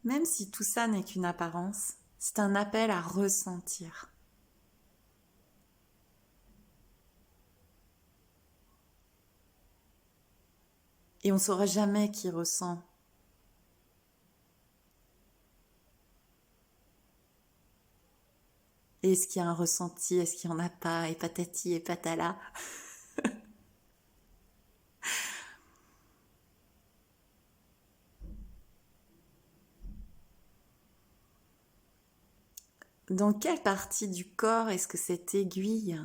même si tout ça n'est qu'une apparence, c'est un appel à ressentir. Et on ne saura jamais qui ressent. Et est-ce qu'il y a un ressenti, est-ce qu'il n'y en a pas, et patati et patala. Dans quelle partie du corps est-ce que cette aiguille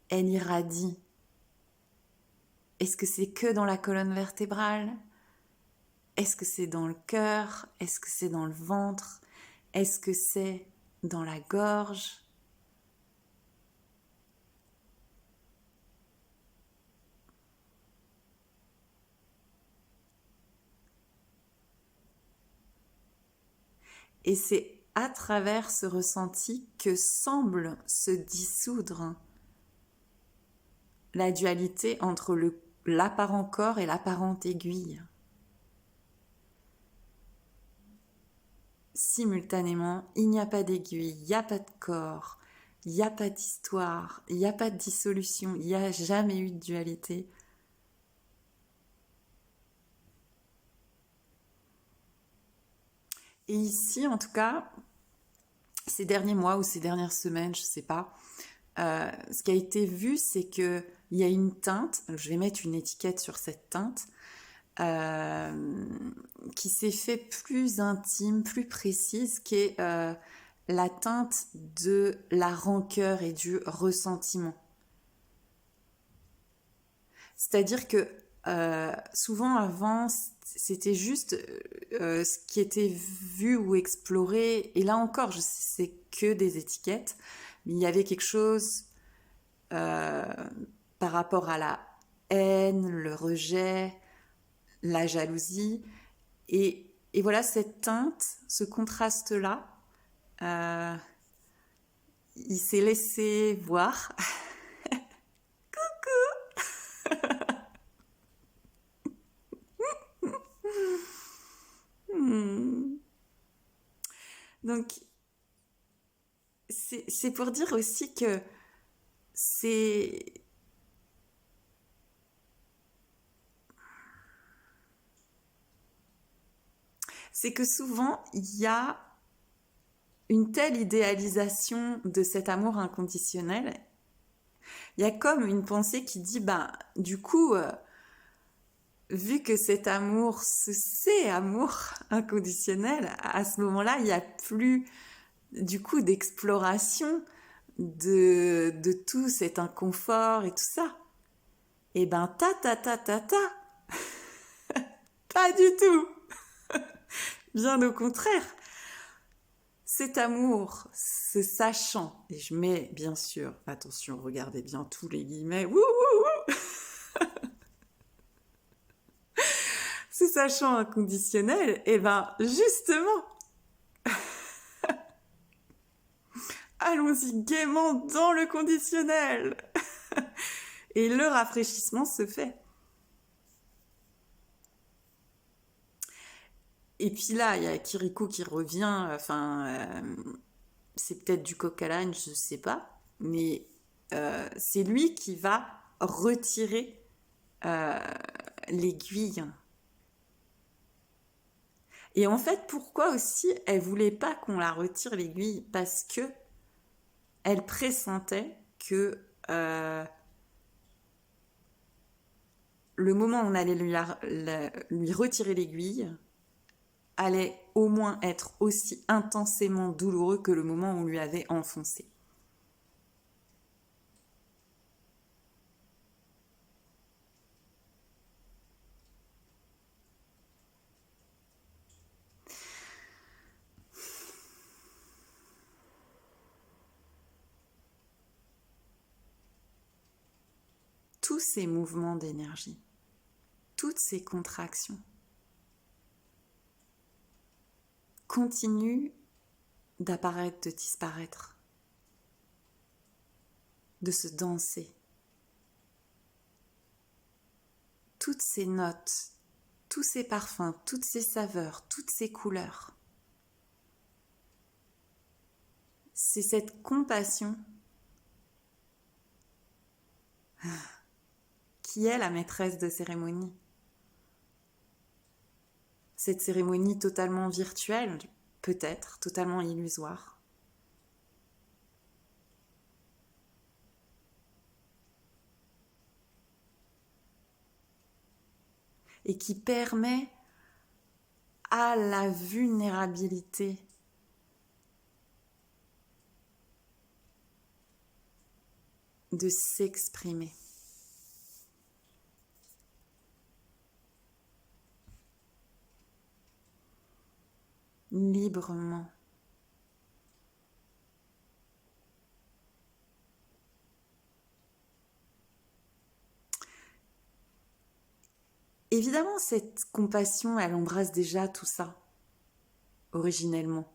elle irradie? Est-ce que c'est que dans la colonne vertébrale? Est-ce que c'est dans le cœur? Est-ce que c'est dans le ventre? Est-ce que c'est dans la gorge? Et c'est à travers ce ressenti que semble se dissoudre la dualité entre l'apparent corps et l'apparente aiguille. Simultanément, il n'y a pas d'aiguille, il n'y a pas de corps, il n'y a pas d'histoire, il n'y a pas de dissolution, il n'y a jamais eu de dualité. Et ici, en tout cas, ces derniers mois ou ces dernières semaines, je ne sais pas, ce qui a été vu, c'est qu'il y a une teinte, je vais mettre une étiquette sur cette teinte, qui s'est fait plus intime, plus précise, qui est la teinte de la rancœur et du ressentiment. C'est-à-dire que souvent avant, c'était juste ce qui était vu ou exploré, et là encore, c'est que des étiquettes, mais il y avait quelque chose par rapport à la haine, le rejet, la jalousie, et voilà cette teinte, ce contraste-là, euh, il s'est laissé voir. Donc c'est pour dire aussi que c'est c'est que souvent il y a une telle idéalisation de cet amour inconditionnel. Il y a comme une pensée qui dit bah du coup vu que cet amour c'est amour inconditionnel, à ce moment-là il n'y a plus du coup d'exploration de tout cet inconfort et tout ça. Et ben pas du tout. Bien au contraire, cet amour, ce sachant, et je mets bien sûr, attention, regardez bien tous les guillemets, ce sachant inconditionnel, et ben justement, allons-y gaiement dans le conditionnel. Et le rafraîchissement se fait. Et puis là, il y a Kirikou qui revient, enfin, c'est peut-être du coq à l'âne, je sais pas, mais c'est lui qui va retirer euh, l'aiguille. Et en fait, pourquoi aussi elle voulait pas qu'on la retire l'aiguille? Parce que elle pressentait que le moment où on allait lui retirer l'aiguille allait au moins être aussi intensément douloureux que le moment où on lui avait enfoncé. Tous ces mouvements d'énergie, toutes ces contractions continuent d'apparaître, de disparaître, de se danser. toutes ces notes, tous ces parfums, toutes ces saveurs, toutes ces couleurs. C'est cette compassion qui est la maîtresse de cérémonie. Cette cérémonie totalement virtuelle, peut-être, totalement illusoire. Et qui permet à la vulnérabilité de s'exprimer. Librement. Évidemment, cette compassion, elle embrasse déjà tout ça, originellement.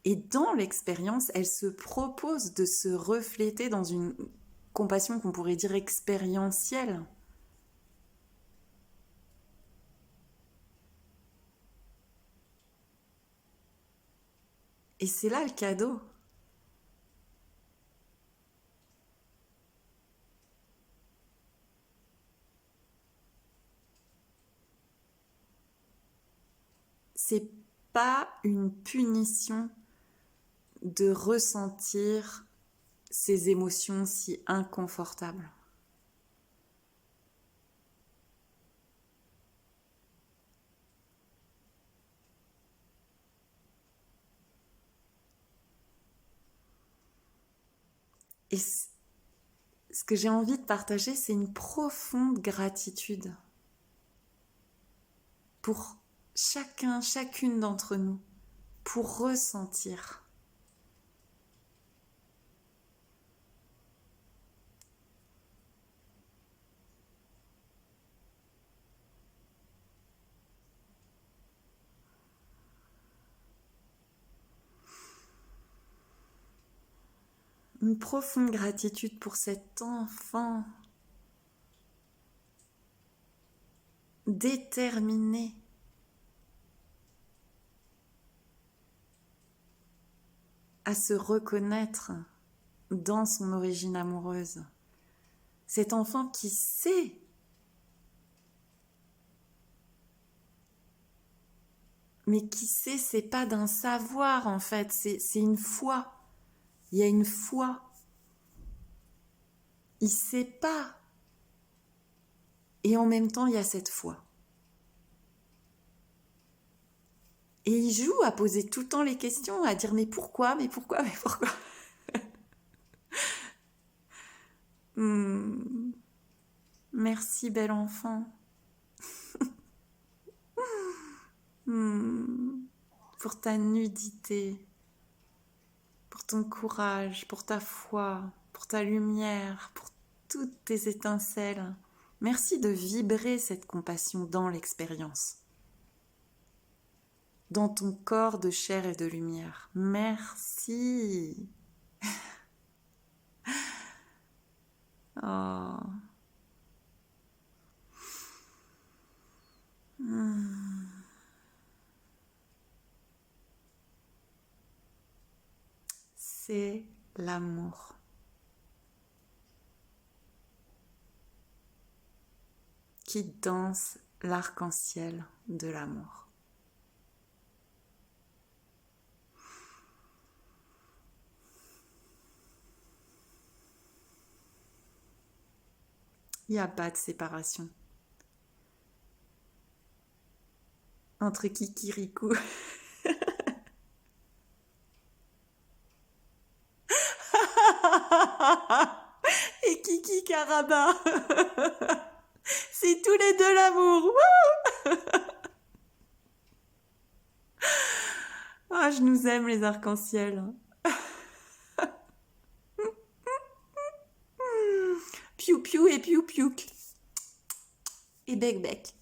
Et dans l'expérience, elle se propose de se refléter dans une compassion qu'on pourrait dire expérientielle. Et c'est là le cadeau. C'est pas une punition de ressentir ces émotions si inconfortables. Et ce que j'ai envie de partager, c'est une profonde gratitude pour chacun, chacune d'entre nous, pour ressentir. Une profonde gratitude pour cet enfant déterminé à se reconnaître dans son origine amoureuse. Cet enfant qui sait mais qui sait, c'est pas d'un savoir en fait, c'est une foi. Il y a une foi. Il sait pas. Et en même temps, il y a cette foi. Et il joue à poser tout le temps les questions, à dire mais pourquoi, mais pourquoi, mais pourquoi. Merci bel enfant. Pour ta nudité, pour ton courage, pour ta foi, pour ta lumière, pour toutes tes étincelles. Merci de vibrer cette compassion dans l'expérience, dans ton corps de chair et de lumière. Merci. Oh. C'est l'amour. Qui danse l'arc-en-ciel de l'amour. Il n'y a pas de séparation entre Kikirikou et Kiki Karaba. C'est tous les deux l'amour. Ah, je nous aime les arcs-en-ciel. Piou piou et piou piouk. Et bec bec.